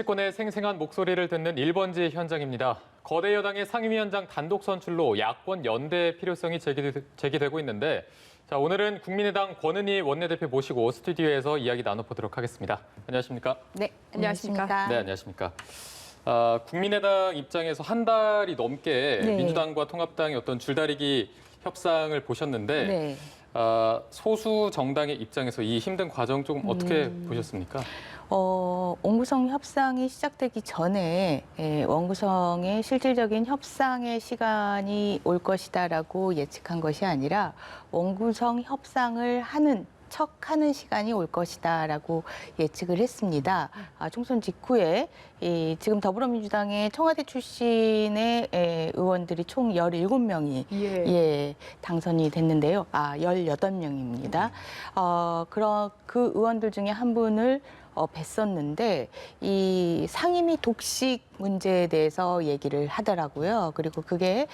정치권의 생생한 목소리를 듣는 1번지 현장입니다. 거대 여당의 상임위원장 단독 선출로 야권 연대 필요성이 제기되고 있는데, 자, 오늘은 국민의당 권은희 원내대표 모시고 스튜디오에서 이야기 나눠보도록 하겠습니다. 안녕하십니까? 네, 안녕하십니까? 네, 안녕하십니까? 국민의당 입장에서 한 달이 넘게 네. 민주당과 통합당의 어떤 줄다리기 협상을 보셨는데, 네. 소수 정당의 입장에서 이 힘든 과정 좀 어떻게 보셨습니까? 원구성 협상이 시작되기 전에 원구성의 실질적인 협상의 시간이 올 것이다라고 예측한 것이 아니라 원구성 협상을 하는 척하는 시간이 올 것이다라고 예측을 했습니다. 총선 직후에 지금 더불어민주당의 청와대 출신의 의원들이 총 17명이 당선이 됐는데요. 18명입니다. 그 의원들 중에 한 분을 뵀었는데 이 상임위 독식 문제에 대해서 얘기를 하더라고요. 그리고 그게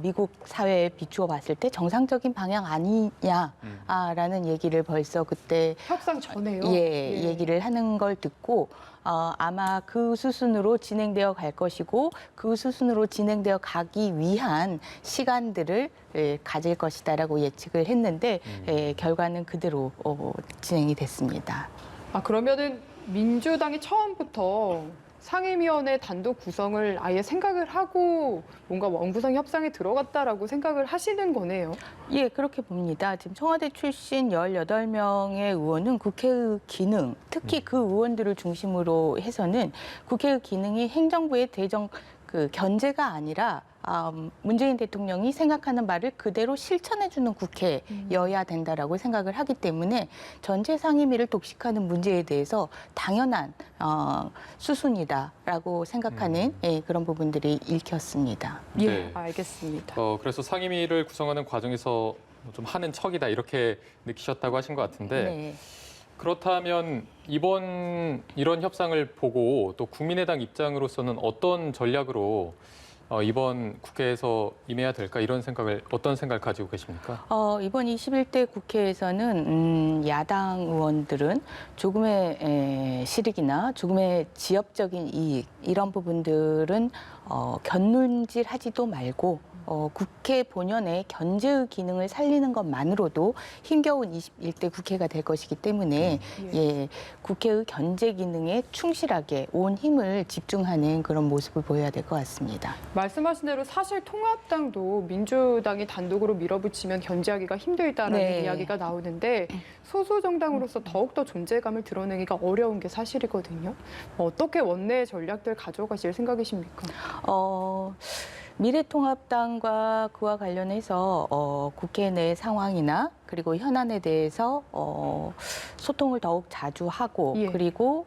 미국 사회에 비추어 봤을 때 정상적인 방향 아니냐라는 얘기를 벌써 그때 협상 전에요? 얘기를 하는 걸 듣고 아마 그 수순으로 진행되어 갈 것이고 그 수순으로 진행되어 가기 위한 시간들을 가질 것이다라고 예측을 했는데 결과는 그대로 진행이 됐습니다. 그러면은 민주당이 처음부터 상임위원회 단독 구성을 아예 생각을 하고 뭔가 원구성 협상에 들어갔다라고 생각을 하시는 거네요. 예, 그렇게 봅니다. 지금 청와대 출신 18명의 의원은 국회의 기능, 특히 그 의원들을 중심으로 해서는 국회의 기능이 행정부의 견제가 아니라 문재인 대통령이 생각하는 바를 그대로 실천해주는 국회여야 된다라고 생각을 하기 때문에 전체 상임위를 독식하는 문제에 대해서 당연한 수순이다라고 생각하는 그런 부분들이 읽혔습니다. 네. 예, 알겠습니다. 그래서 상임위를 구성하는 과정에서 좀 하는 척이다 이렇게 느끼셨다고 하신 것 같은데 네. 그렇다면 이런 협상을 보고 또 국민의당 입장으로서는 어떤 전략으로 이번 국회에서 임해야 될까 어떤 생각을 가지고 계십니까? 이번 21대 국회에서는 야당 의원들은 조금의 실익이나 조금의 지역적인 이익 이런 부분들은 곁눈질하지도 말고 국회 본연의 견제의 기능을 살리는 것만으로도 힘겨운 21대 국회가 될 것이기 때문에 국회의 견제 기능에 충실하게 온 힘을 집중하는 그런 모습을 보여야 될 것 같습니다. 말씀하신 대로 사실 통합당도 민주당이 단독으로 밀어붙이면 견제하기가 힘들다라는 이야기가 나오는데 소수 정당으로서 더욱더 존재감을 드러내기가 어려운 게 사실이거든요. 어떻게 원내 전략들 가져가실 생각이십니까? 미래통합당과 그와 관련해서 국회 내 상황이나 그리고 현안에 대해서 소통을 더욱 자주 하고 그리고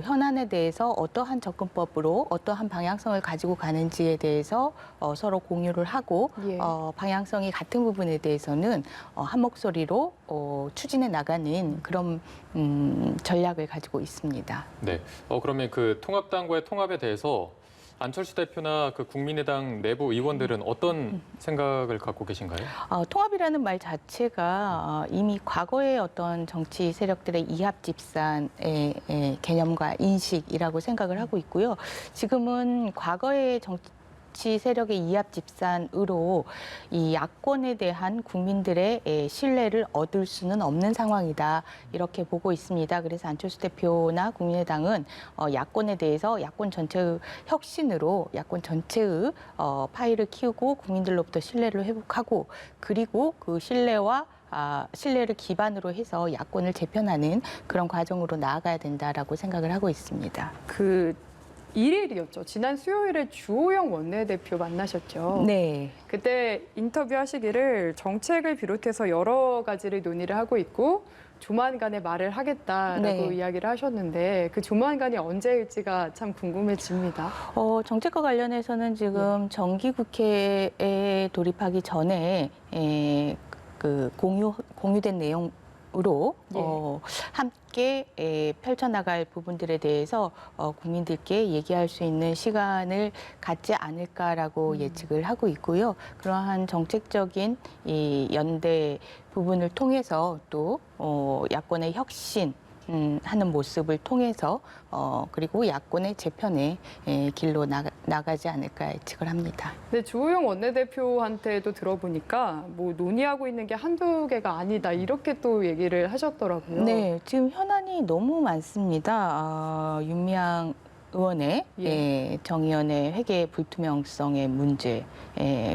현안에 대해서 어떠한 접근법으로 어떠한 방향성을 가지고 가는지에 대해서 서로 공유를 하고 방향성이 같은 부분에 대해서는 한 목소리로 추진해 나가는 그런 전략을 가지고 있습니다. 네. 그러면 그 통합당과의 통합에 대해서 안철수 대표나 그 국민의당 내부 의원들은 어떤 생각을 갖고 계신가요? 통합이라는 말 자체가 이미 과거의 어떤 정치 세력들의 이합 집산의 개념과 인식이라고 생각을 하고 있고요. 지금은 과거의 정치 세력의 이합 집산으로 이 야권에 대한 국민들의 신뢰를 얻을 수는 없는 상황이다. 이렇게 보고 있습니다. 그래서 안철수 대표나 국민의당은 야권에 대해서 야권 전체의 혁신으로 야권 전체의 파일을 키우고 국민들로부터 신뢰를 회복하고 그리고 그 신뢰를 기반으로 해서 야권을 재편하는 그런 과정으로 나아가야 된다라고 생각을 하고 있습니다. 1일이었죠. 지난 수요일에 주호영 원내대표 만나셨죠. 네. 그때 인터뷰하시기를 정책을 비롯해서 여러 가지를 논의를 하고 있고 조만간에 말을 하겠다라고 이야기를 하셨는데 그 조만간이 언제일지가 참 궁금해집니다. 정책과 관련해서는 지금 정기국회에 돌입하기 전에 공유된 내용으로 함께 펼쳐나갈 부분들에 대해서 국민들께 얘기할 수 있는 시간을 갖지 않을까라고 예측을 하고 있고요. 그러한 정책적인 이 연대 부분을 통해서 또 야권의 혁신 하는 모습을 통해서 그리고 야권의 재편의 길로 나가지 않을까 예측을 합니다. 근데 주호영 원내대표한테도 들어보니까 뭐 논의하고 있는 게 한두 개가 아니다 이렇게 또 얘기를 하셨더라고요. 네, 지금 현안이 너무 많습니다. 윤미향 의원의 정의연의 회계 불투명성의 문제,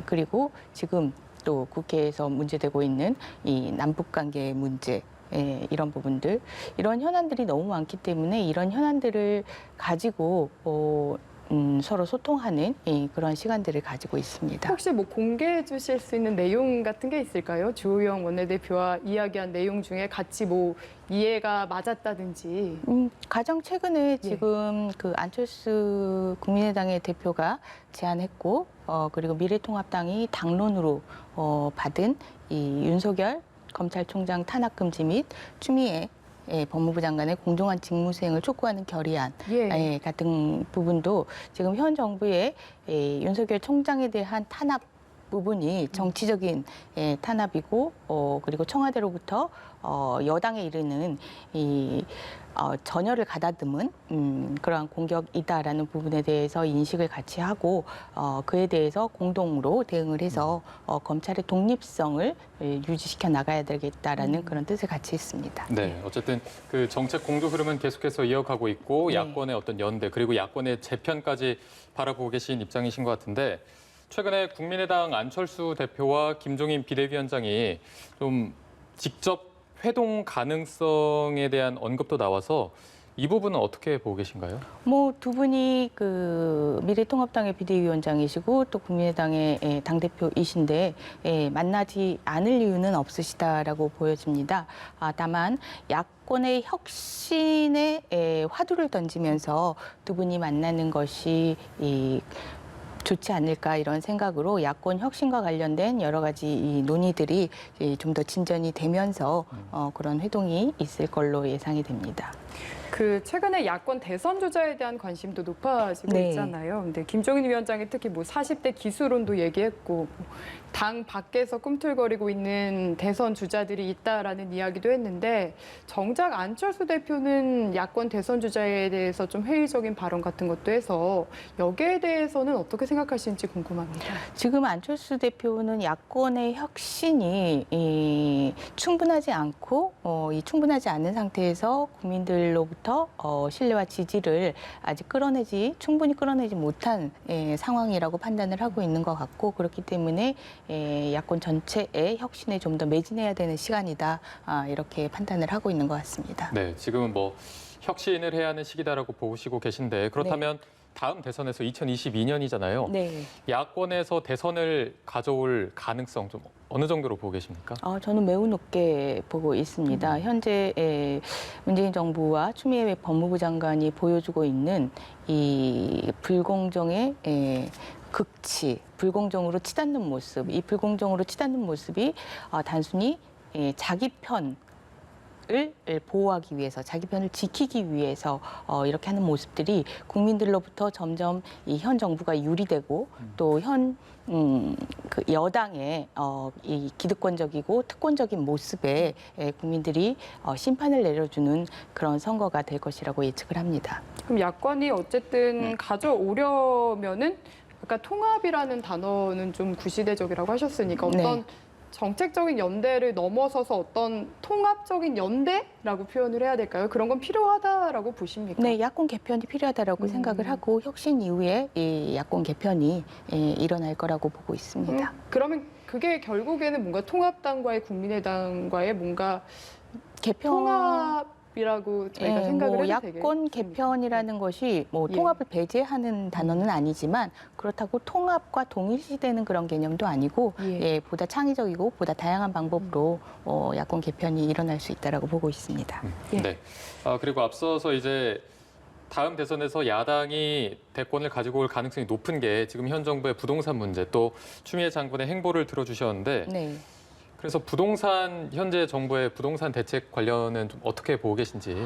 그리고 지금 또 국회에서 문제되고 있는 이 남북관계의 문제, 이런 부분들, 이런 현안들이 너무 많기 때문에 이런 현안들을 가지고 서로 소통하는 그런 시간들을 가지고 있습니다. 혹시 뭐 공개해 주실 수 있는 내용 같은 게 있을까요? 주호영 원내대표와 이야기한 내용 중에 같이 뭐 이해가 맞았다든지. 가장 최근에 지금 그 안철수 국민의당의 대표가 제안했고, 그리고 미래통합당이 당론으로 받은 이 윤석열 검찰총장 탄압금지 및 추미애 법무부 장관의 공정한 직무수행을 촉구하는 결의안 같은 부분도 지금 현 정부의 윤석열 총장에 대한 탄압 부분이 정치적인 탄압이고 그리고 청와대로부터 여당에 이르는 이 전열을 가다듬은 그러한 공격이다라는 부분에 대해서 인식을 같이 하고 그에 대해서 공동으로 대응을 해서 검찰의 독립성을 유지시켜 나가야 되겠다라는 그런 뜻을 같이 했습니다. 네, 어쨌든 그 정책 공조 흐름은 계속해서 이어가고 있고 네. 야권의 어떤 연대 그리고 야권의 재편까지 바라보고 계신 입장이신 것 같은데 최근에 국민의당 안철수 대표와 김종인 비대위원장이 좀 직접 회동 가능성에 대한 언급도 나와서 이 부분은 어떻게 보고 계신가요? 뭐 두 분이 그 미래통합당의 비대위원장이시고 또 국민의당의 당대표이신데 만나지 않을 이유는 없으시다라고 보여집니다. 다만 야권의 혁신에 화두를 던지면서 두 분이 만나는 것이 좋지 않을까 이런 생각으로 야권 혁신과 관련된 여러 가지 이 논의들이 좀 더 진전이 되면서 그런 회동이 있을 걸로 예상이 됩니다. 그 최근에 야권 대선 주자에 대한 관심도 높아지고 있잖아요. 근데 김종인 위원장이 특히 뭐 40대 기수론도 얘기했고 당 밖에서 꿈틀거리고 있는 대선 주자들이 있다라는 이야기도 했는데 정작 안철수 대표는 야권 대선 주자에 대해서 좀 회의적인 발언 같은 것도 해서 여기에 대해서는 어떻게 생각하시는지 궁금합니다. 지금 안철수 대표는 야권의 혁신이 충분하지 않고 충분하지 않은 상태에서 국민들로부터 신뢰와 지지를 아직 충분히 끌어내지 못한 상황이라고 판단을 하고 있는 것 같고 그렇기 때문에 야권 전체의 혁신에 좀 더 매진해야 되는 시간이다 이렇게 판단을 하고 있는 것 같습니다. 네, 지금은 뭐 혁신을 해야 하는 시기다라고 보시고 계신데 그렇다면 다음 대선에서 2022년이잖아요. 네. 야권에서 대선을 가져올 가능성 좀 어느 정도로 보고 계십니까? 저는 매우 높게 보고 있습니다. 현재 문재인 정부와 추미애 법무부 장관이 보여주고 있는 이 불공정의 극치, 불공정으로 치닫는 모습, 이 불공정으로 치닫는 모습이 단순히 자기 편을 보호하기 위해서, 자기 편을 지키기 위해서 이렇게 하는 모습들이 국민들로부터 점점 이 현 정부가 유리되고 또 그 여당의 이 기득권적이고 특권적인 모습에 국민들이 심판을 내려주는 그런 선거가 될 것이라고 예측을 합니다. 그럼 야권이 어쨌든 가져오려면은 아까 통합이라는 단어는 좀 구시대적이라고 하셨으니까 어떤 정책적인 연대를 넘어서서 어떤 통합적인 연대라고 표현을 해야 될까요? 그런 건 필요하다라고 보십니까? 네, 야권 개편이 필요하다라고 생각을 하고 혁신 이후에 이 야권 개편이 일어날 거라고 보고 있습니다. 그러면 그게 결국에는 뭔가 통합당과의 국민의당과의 뭔가 통합이라고 저희가 생각을 해도 되겠습니까? 야권 개편이라는 것이 뭐 통합을 배제하는 단어는 아니지만 그렇다고 통합과 동일시되는 그런 개념도 아니고 보다 창의적이고 보다 다양한 방법으로 야권 개편이 일어날 수 있다라고 보고 있습니다. 네. 그리고 앞서서 이제 다음 대선에서 야당이 대권을 가지고 올 가능성이 높은 게 지금 현 정부의 부동산 문제 또 추미애 장관의 행보를 들어주셨는데 그래서 부동산 현재 정부의 부동산 대책 관련은 좀 어떻게 보고 계신지?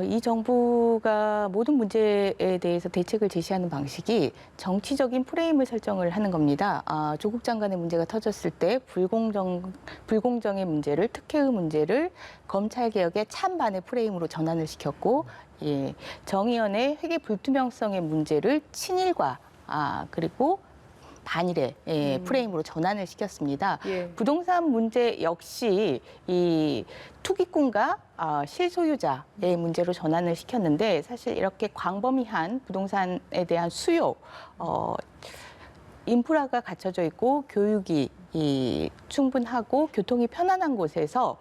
이 정부가 모든 문제에 대해서 대책을 제시하는 방식이 정치적인 프레임을 설정을 하는 겁니다. 조국 장관의 문제가 터졌을 때 불공정의 문제를, 특혜의 문제를 검찰개혁의 찬반의 프레임으로 전환을 시켰고, 예, 정의연의 회계 불투명성의 문제를 친일과 그리고 반일의 프레임으로 전환을 시켰습니다. 예. 부동산 문제 역시 이 투기꾼과 실소유자의 문제로 전환을 시켰는데, 사실 이렇게 광범위한 부동산에 대한 수요, 인프라가 갖춰져 있고 교육이 충분하고 교통이 편안한 곳에서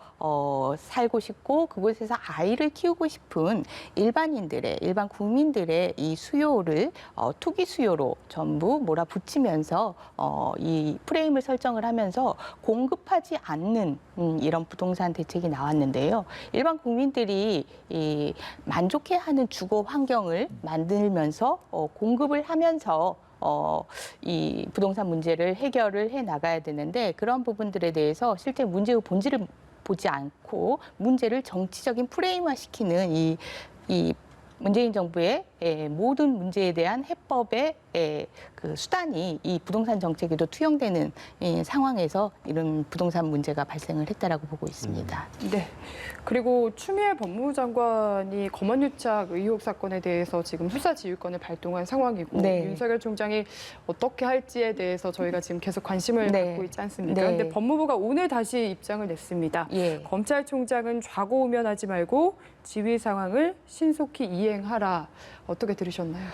살고 싶고 그곳에서 아이를 키우고 싶은 일반 국민들의 이 수요를 투기 수요로 전부 몰아붙이면서 이 프레임을 설정을 하면서 공급하지 않는 이런 부동산 대책이 나왔는데요. 일반 국민들이 만족해하는 주거 환경을 만들면서 공급을 하면서 이 부동산 문제를 해결을 해 나가야 되는데, 그런 부분들에 대해서 실제 문제의 본질을 보지 않고 문제를 정치적인 프레임화시키는 이 문재인 정부의 모든 문제에 대한 해법의 그 수단이 이 부동산 정책에도 투영되는 상황에서 이런 부동산 문제가 발생을 했다라고 보고 있습니다. 네. 그리고 추미애 법무부 장관이 검언유착 의혹 사건에 대해서 지금 수사 지휘권을 발동한 상황이고, 네. 윤석열 총장이 어떻게 할지에 대해서 저희가 지금 계속 관심을 네. 갖고 있지 않습니까? 네. 그런데 법무부가 오늘 다시 입장을 냈습니다. 예. 검찰총장은 좌고우면하지 말고 지휘 상황을 신속히 이행하라. 어떻게 들으셨나요?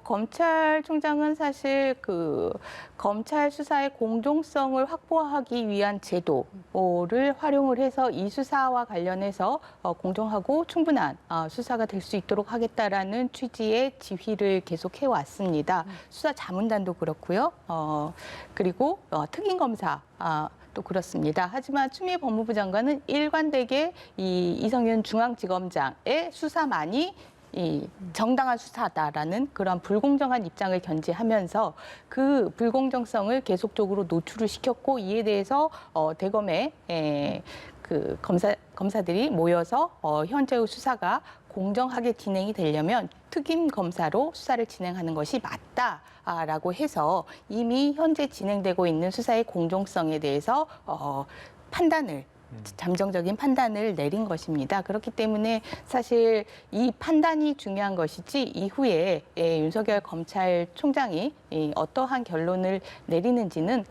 검찰총장은 사실 그 검찰 수사의 공정성을 확보하기 위한 제도를 활용을 해서 이 수사와 관련해서 공정하고 충분한 수사가 될 수 있도록 하겠다라는 취지의 지휘를 계속 해왔습니다. 수사 자문단도 그렇고요. 그리고 특임 검사. 또 그렇습니다. 하지만 추미애 법무부 장관은 일관되게 이 이성윤 중앙지검장의 수사만이 정당한 수사다라는 그런 불공정한 입장을 견지하면서 그 불공정성을 계속적으로 노출을 시켰고, 이에 대해서 대검의 그 검사들이 모여서 현재의 수사가 공정하게 진행이 되려면 특임 검사로 수사를 진행하는 것이 맞다라고 해서 이미 현재 진행되고 있는 수사의 공정성에 대해서 잠정적인 판단을 내린 것입니다. 그렇기 때문에 사실 이 판단이 중요한 것이지 이후에 윤석열 검찰총장이 어떠한 결론을 내리는지는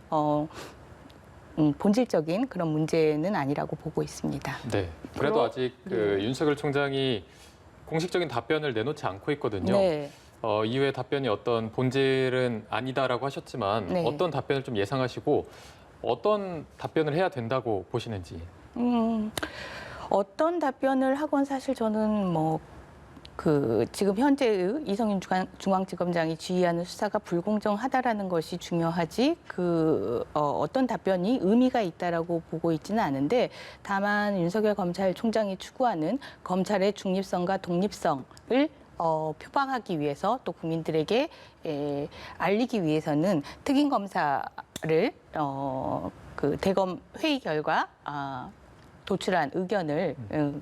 본질적인 그런 문제는 아니라고 보고 있습니다. 네. 그래도 아직 그 윤석열 총장이 공식적인 답변을 내놓지 않고 있거든요. 네. 이후에 답변이 어떤 본질은 아니다라고 하셨지만 네. 어떤 답변을 좀 예상하시고 어떤 답변을 해야 된다고 보시는지. 어떤 답변을 하건 사실 저는 지금 현재의 이성윤 중앙지검장이 지휘하는 수사가 불공정하다라는 것이 중요하지 어떤 답변이 의미가 있다라고 보고 있지는 않은데, 다만 윤석열 검찰총장이 추구하는 검찰의 중립성과 독립성을 표방하기 위해서 또 국민들에게 알리기 위해서는 특임 검사를 그 대검 회의 결과 도출한 의견을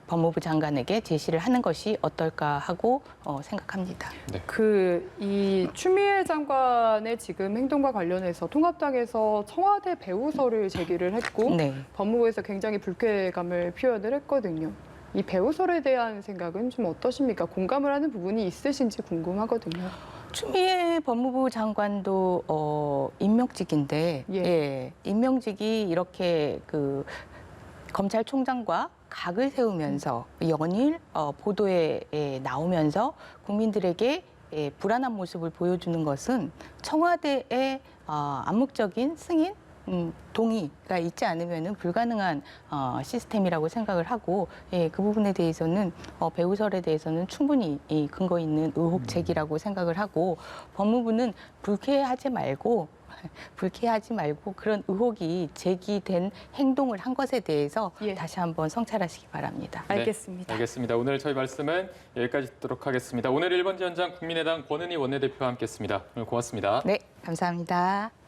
법무부 장관에게 제시를 하는 것이 어떨까 하고 생각합니다. 네. 이 추미애 장관의 지금 행동과 관련해서 통합당에서 청와대 배우설을 제기를 했고, 네. 법무부에서 굉장히 불쾌감을 표현을 했거든요. 이 배우설에 대한 생각은 좀 어떠십니까? 공감을 하는 부분이 있으신지 궁금하거든요. 추미애 법무부 장관도 임명직인데, 예. 임명직이 이렇게 그 검찰총장과 각을 세우면서 연일 보도에 나오면서 국민들에게 불안한 모습을 보여주는 것은 청와대의 암묵적인 승인, 동의가 있지 않으면 불가능한 시스템이라고 생각을 하고, 그 부분에 대해서는 배우설에 대해서는 충분히 근거 있는 의혹 제기라고 생각을 하고, 법무부는 불쾌하지 말고 그런 의혹이 제기된 행동을 한 것에 대해서 다시 한번 성찰하시기 바랍니다. 알겠습니다. 네, 알겠습니다. 오늘 저희 말씀은 여기까지 듣도록 하겠습니다. 오늘 1번지 현장 국민의당 권은희 원내대표와 함께했습니다. 오늘 고맙습니다. 네, 감사합니다.